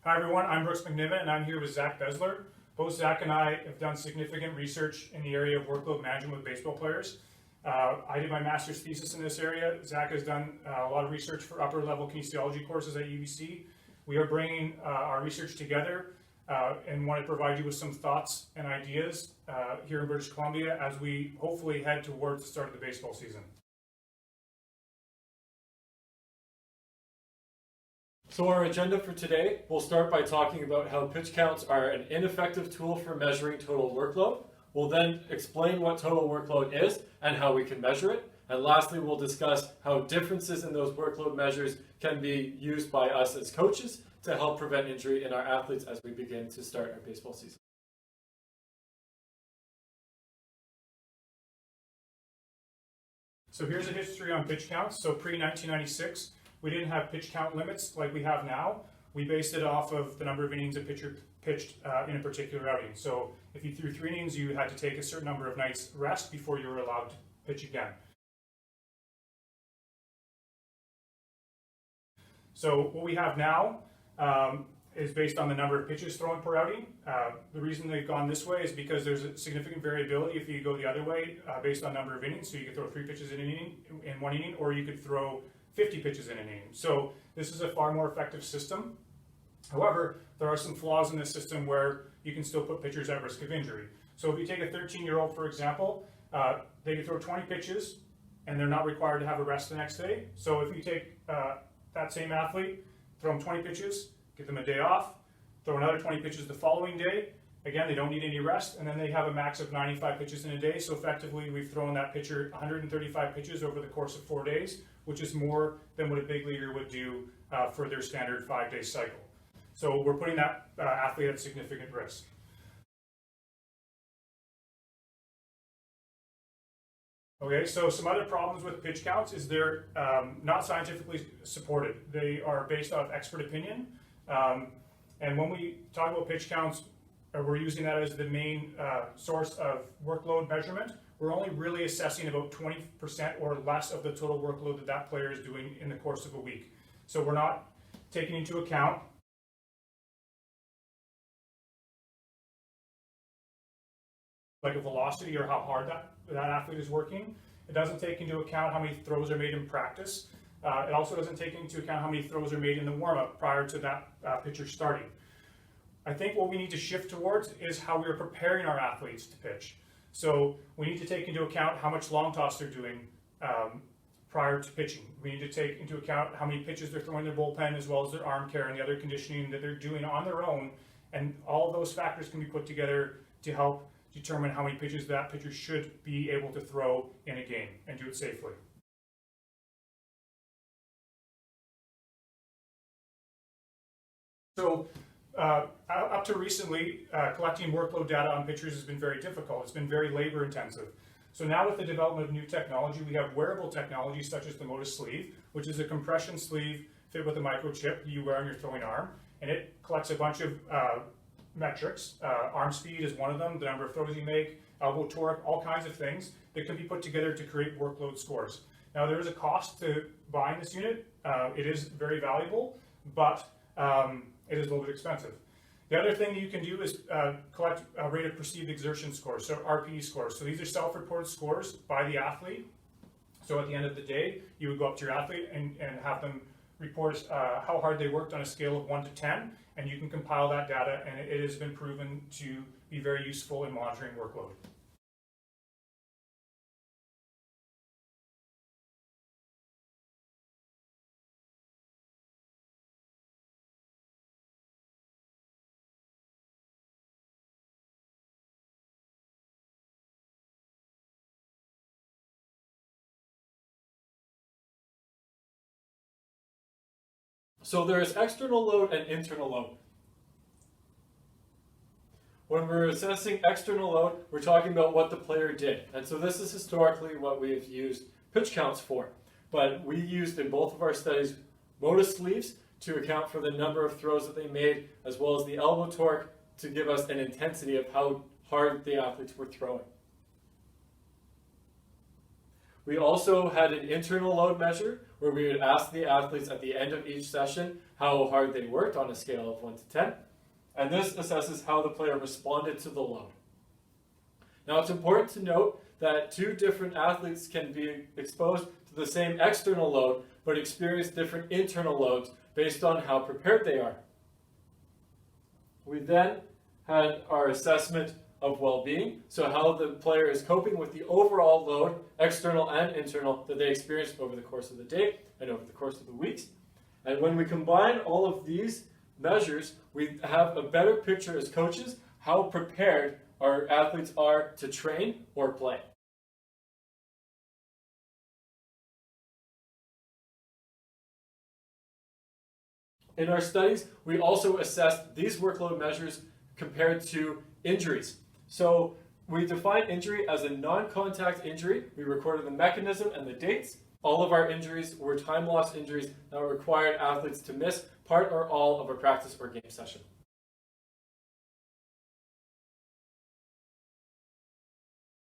Hi everyone, I'm Brooks McNiven and I'm here with Zach Besler. Both Zach and I have done significant research in the area of workload management with baseball players. I did my master's thesis in this area. Zach has done a lot of research for upper level kinesiology courses at UBC. We are bringing our research together and want to provide you with some thoughts and ideas here in British Columbia as we hopefully head towards the start of the baseball season. So our agenda for today, we'll start by talking about how pitch counts are an ineffective tool for measuring total workload. We'll then explain what total workload is and how we can measure it. And lastly, we'll discuss how differences in those workload measures can be used by us as coaches to help prevent injury in our athletes as we begin to start our baseball season. So here's a history on pitch counts. So pre-1996, we didn't have pitch count limits like we have now. We based it off of the number of innings a pitcher pitched in a particular outing. So if you threw 3 innings, you had to take a certain number of nights rest before you were allowed to pitch again. So what we have now is based on the number of pitches thrown per outing. The reason they've gone this way is because there's a significant variability if you go the other way based on number of innings. So you could throw 3 pitches in one inning, or you could throw 50 pitches in an inning. So this is a far more effective system. However, there are some flaws in this system where you can still put pitchers at risk of injury. So if you take a 13-year-old, for example, they can throw 20 pitches and they're not required to have a rest the next day. So if you take that same athlete, throw them 20 pitches, give them a day off, throw another 20 pitches the following day, again, they don't need any rest, and then they have a max of 95 pitches in a day. So effectively, we've thrown that pitcher 135 pitches over the course of 4 days, which is more than what a big leaguer would do for their standard 5-day cycle. So we're putting that athlete at significant risk. Okay, so some other problems with pitch counts is they're not scientifically supported. They are based off expert opinion. And when we talk about pitch counts, we're using that as the main source of workload measurement. We're only really assessing about 20% or less of the total workload that that player is doing in the course of a week. So we're not taking into account like a velocity or how hard that athlete is working. It doesn't take into account how many throws are made in practice. It also doesn't take into account how many throws are made in the warm-up prior to that pitcher starting. I think what we need to shift towards is how we are preparing our athletes to pitch. So we need to take into account how much long toss they're doing prior to pitching. We need to take into account how many pitches they're throwing in their bullpen, as well as their arm care and the other conditioning that they're doing on their own. And all of those factors can be put together to help determine how many pitches that pitcher should be able to throw in a game and do it safely. So up to recently, collecting workload data on pitchers has been very difficult. It's been very labor intensive. So now with the development of new technology, we have wearable technology such as the Motus sleeve, which is a compression sleeve fit with a microchip you wear on your throwing arm, and it collects a bunch of metrics. Arm speed is one of them, the number of throws you make, elbow torque, all kinds of things that can be put together to create workload scores. Now there is a cost to buying this unit. It is very valuable, but it is a little bit expensive. The other thing that you can do is collect a rate of perceived exertion scores, so RPE scores. So these are self-reported scores by the athlete. So at the end of the day, you would go up to your athlete and have them report how hard they worked on a scale of 1 to 10, and you can compile that data, and it has been proven to be very useful in monitoring workload. So there is external load and internal load. When we're assessing external load, we're talking about what the player did. And so this is historically what we have used pitch counts for. But we used in both of our studies Motus sleeves to account for the number of throws that they made, as well as the elbow torque to give us an intensity of how hard the athletes were throwing. We also had an internal load measure where we would ask the athletes at the end of each session how hard they worked on a scale of 1 to 10. And this assesses how the player responded to the load. Now it's important to note that two different athletes can be exposed to the same external load but experience different internal loads based on how prepared they are. We then had our assessment of well-being, so how the player is coping with the overall load, external and internal, that they experienced over the course of the day and over the course of the weeks. And when we combine all of these measures, we have a better picture as coaches how prepared our athletes are to train or play. In our studies, we also assessed these workload measures compared to injuries. So we define injury as a non-contact injury. We recorded the mechanism and the dates. All of our injuries were time loss injuries that required athletes to miss part or all of a practice or game session.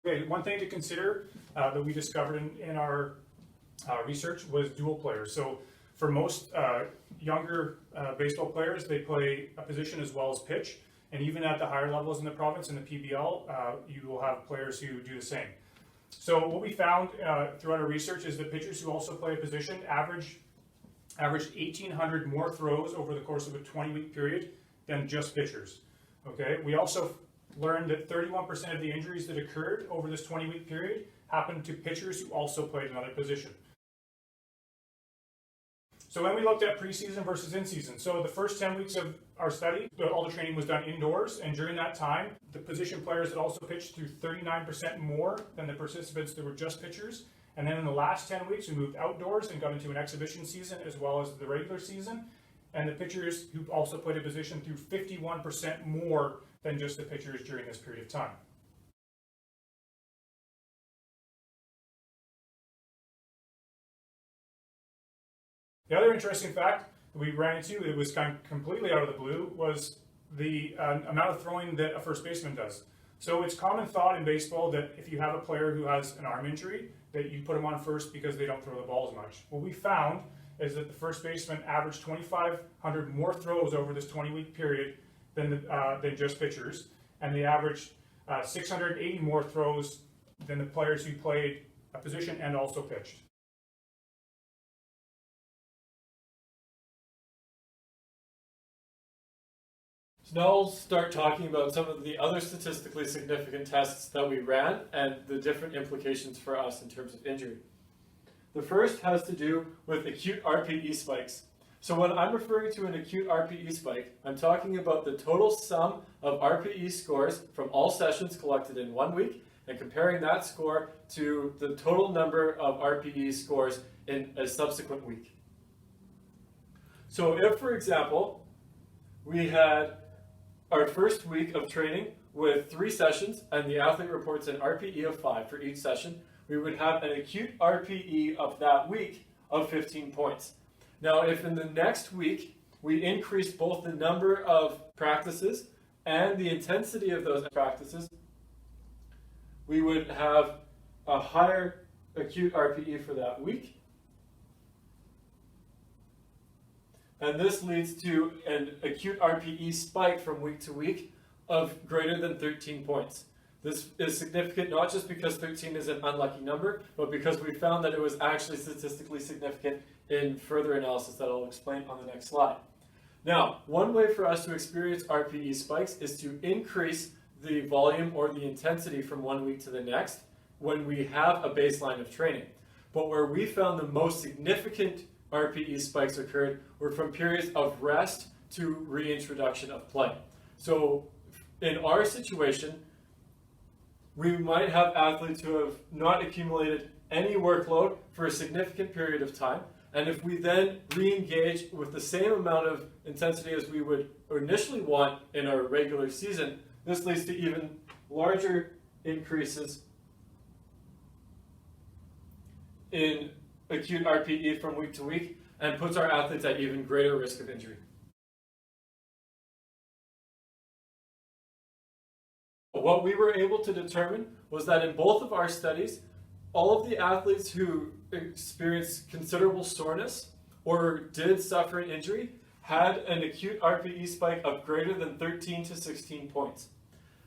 Okay, one thing to consider that we discovered in our research was dual players. So for most younger baseball players, they play a position as well as pitch. And even at the higher levels in the province, in the PBL, you will have players who do the same. So what we found throughout our research is that pitchers who also play a position averaged 1,800 more throws over the course of a 20-week period than just pitchers. Okay. We also learned that 31% of the injuries that occurred over this 20-week period happened to pitchers who also played another position. So when we looked at preseason versus in-season, so the first 10 weeks of our study, all the training was done indoors, and during that time, the position players that also pitched threw 39% more than the participants that were just pitchers. And then in the last 10 weeks, we moved outdoors and got into an exhibition season as well as the regular season. And the pitchers who also played a position threw 51% more than just the pitchers during this period of time. The other interesting fact that we ran into, it was kind of completely out of the blue, was the amount of throwing that a first baseman does. So it's common thought in baseball that if you have a player who has an arm injury, that you put them on first because they don't throw the ball as much. What we found is that the first baseman averaged 2,500 more throws over this 20-week period than just pitchers, and they averaged 680 more throws than the players who played a position and also pitched. So now I'll start talking about some of the other statistically significant tests that we ran and the different implications for us in terms of injury. The first has to do with acute RPE spikes. So when I'm referring to an acute RPE spike, I'm talking about the total sum of RPE scores from all sessions collected in 1 week and comparing that score to the total number of RPE scores in a subsequent week. So if, for example, we had our first week of training with 3 sessions and the athlete reports an RPE of 5 for each session, we would have an acute RPE of that week of 15 points. Now, if in the next week we increase both the number of practices and the intensity of those practices, we would have a higher acute RPE for that week. And this leads to an acute RPE spike from week to week of greater than 13 points. This is significant not just because 13 is an unlucky number, but because we found that it was actually statistically significant in further analysis that I'll explain on the next slide. Now, one way for us to experience RPE spikes is to increase the volume or the intensity from 1 week to the next when we have a baseline of training. But where we found the most significant RPE spikes occurred were from periods of rest to reintroduction of play. So in our situation, we might have athletes who have not accumulated any workload for a significant period of time, and if we then re-engage with the same amount of intensity as we would initially want in our regular season, this leads to even larger increases in acute RPE from week to week and puts our athletes at even greater risk of injury. What we were able to determine was that in both of our studies, all of the athletes who experienced considerable soreness or did suffer an injury had an acute RPE spike of greater than 13 to 16 points.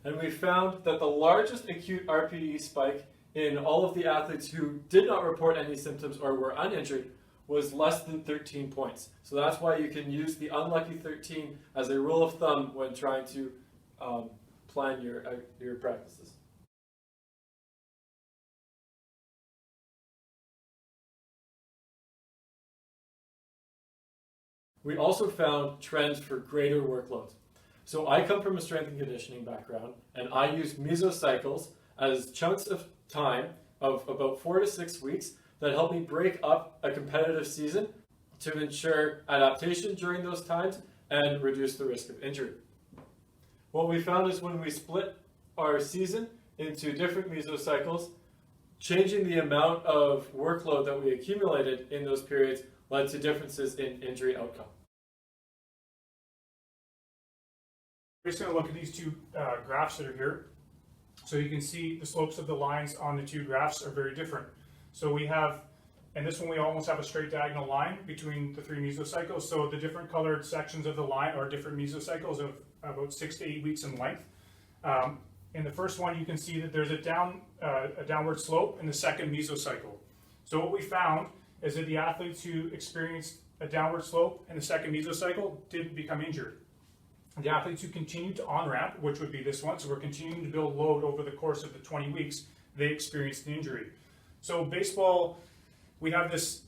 And we found that the largest acute RPE spike in all of the athletes who did not report any symptoms or were uninjured was less than 13 points. So that's why you can use the unlucky 13 as a rule of thumb when trying to plan your practices. We also found trends for greater workloads. So I come from a strength and conditioning background, and I use mesocycles as chunks of time of about 4 to 6 weeks that help me break up a competitive season to ensure adaptation during those times and reduce the risk of injury. What we found is when we split our season into different mesocycles, changing the amount of workload that we accumulated in those periods led to differences in injury outcome. We're just going to look at these two graphs that are here. So you can see the slopes of the lines on the two graphs are very different. So we have, and this one we almost have a straight diagonal line between the three mesocycles. So the different colored sections of the line are different mesocycles of about 6 to 8 weeks in length. In the first one, you can see that there's a downward slope in the second mesocycle. So what we found is that the athletes who experienced a downward slope in the second mesocycle didn't become injured. The athletes who continued to on-ramp, which would be this one, so we're continuing to build load over the course of the 20 weeks, they experienced an injury. So baseball, we have this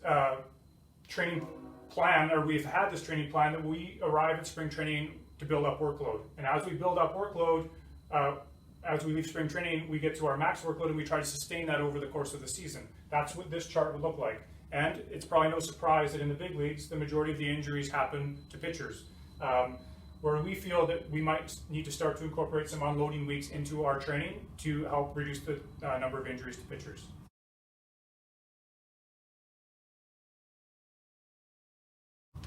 training plan, or we've had this training plan that we arrive at spring training to build up workload. And as we build up workload, as we leave spring training, we get to our max workload and we try to sustain that over the course of the season. That's what this chart would look like. And it's probably no surprise that in the big leagues, the majority of the injuries happen to pitchers. Where we feel that we might need to start to incorporate some unloading weeks into our training to help reduce the number of injuries to pitchers.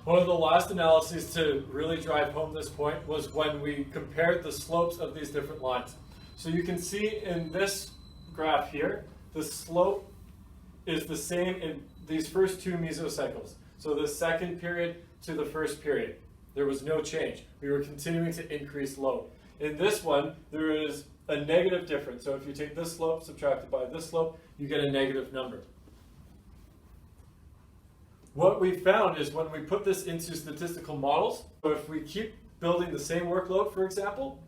One of the last analyses to really drive home this point was when we compared the slopes of these different lines. So you can see in this graph here, the slope is the same in these first two mesocycles. So the second period to the first period. There was no change. We were continuing to increase load. In this one, there is a negative difference. So if you take this slope subtracted by this slope, you get a negative number. What we found is when we put this into statistical models, so if we keep building the same workload, for example,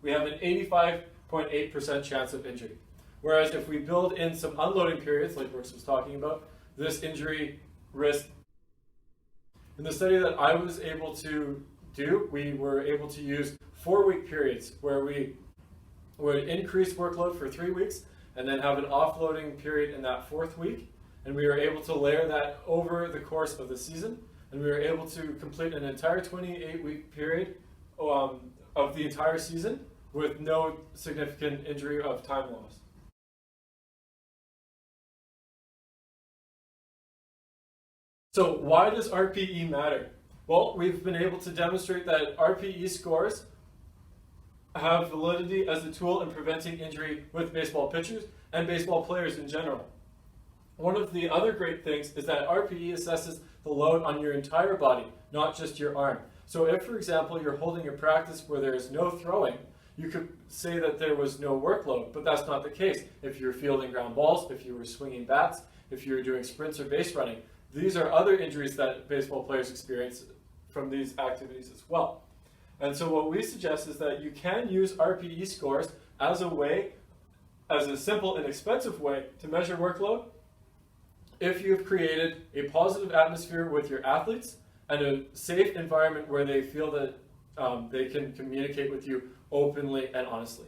we have an 85.8% chance of injury. Whereas if we build in some unloading periods, like Brooks was talking about, this injury risk. In the study that I was able to do, we were able to use 4-week periods where we would increase workload for 3 weeks and then have an offloading period in that 4th week. And we were able to layer that over the course of the season. And we were able to complete an entire 28-week period of the entire season with no significant injury of time loss. So why does RPE matter? Well, we've been able to demonstrate that RPE scores have validity as a tool in preventing injury with baseball pitchers and baseball players in general. One of the other great things is that RPE assesses the load on your entire body, not just your arm. So if, for example, you're holding a practice where there is no throwing, you could say that there was no workload, but that's not the case. If you're fielding ground balls, if you were swinging bats, if you were doing sprints or base running, these are other injuries that baseball players experience from these activities as well. And so what we suggest is that you can use RPE scores as a simple and expensive way to measure workload if you've created a positive atmosphere with your athletes and a safe environment where they feel that they can communicate with you openly and honestly.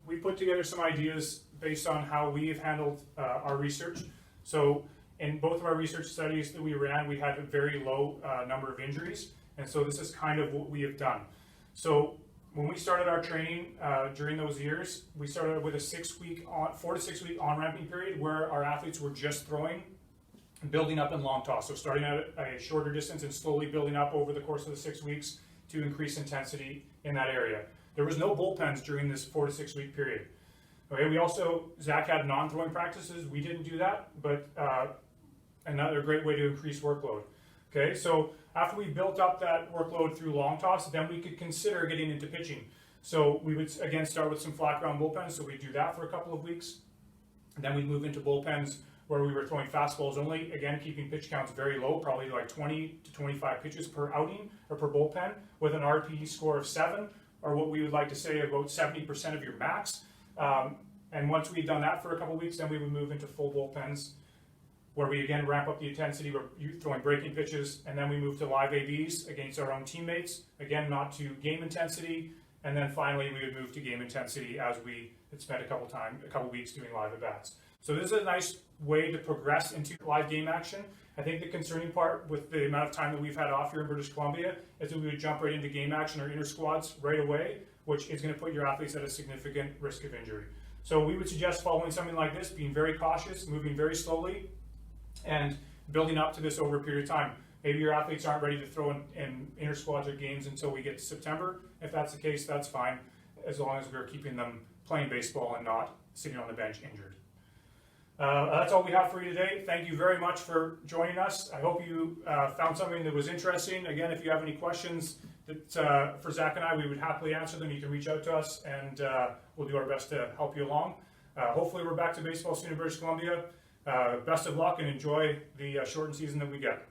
We put together some ideas based on how we've handled our research. So in both of our research studies that we ran, we had a very low number of injuries. And so this is kind of what we have done. So when we started our training during those years, we started with a 4 to 6 week on-ramping period where our athletes were just throwing and building up in long toss. So starting at a shorter distance and slowly building up over the course of the 6 weeks to increase intensity in that area. There was no bullpens during this 4 to 6 week period. Okay, we also, Zach had non-throwing practices. We didn't do that, but another great way to increase workload. Okay, so after we built up that workload through long toss, then we could consider getting into pitching. So we would again start with some flat ground bullpens. So we'd do that for a couple of weeks. And then we'd move into bullpens where we were throwing fastballs only, again keeping pitch counts very low, probably like 20 to 25 pitches per outing or per bullpen, with an RPE score of 7, or what we would like to say about 70% of your max. And once we'd done that for a couple of weeks, then we would move into full bullpens, where we again ramp up the intensity, we're throwing breaking pitches, and then we move to live ABs against our own teammates, again not to game intensity, and then finally we would move to game intensity as we had spent a couple weeks doing live at-bats. So this is a nice way to progress into live game action. I think the concerning part with the amount of time that we've had off here in British Columbia is that we would jump right into game action or inter squads right away, which is going to put your athletes at a significant risk of injury. So we would suggest following something like this, being very cautious, moving very slowly, and building up to this over a period of time. Maybe your athletes aren't ready to throw in inter squads or games until we get to September. If that's the case, that's fine, as long as we're keeping them playing baseball and not sitting on the bench injured. That's all we have for you today. Thank you very much for joining us. I hope you found something that was interesting. Again, if you have any questions that, for Zach and I, we would happily answer them. You can reach out to us, and we'll do our best to help you along. Hopefully we're back to baseball soon in British Columbia. Best of luck and enjoy the shortened season that we get.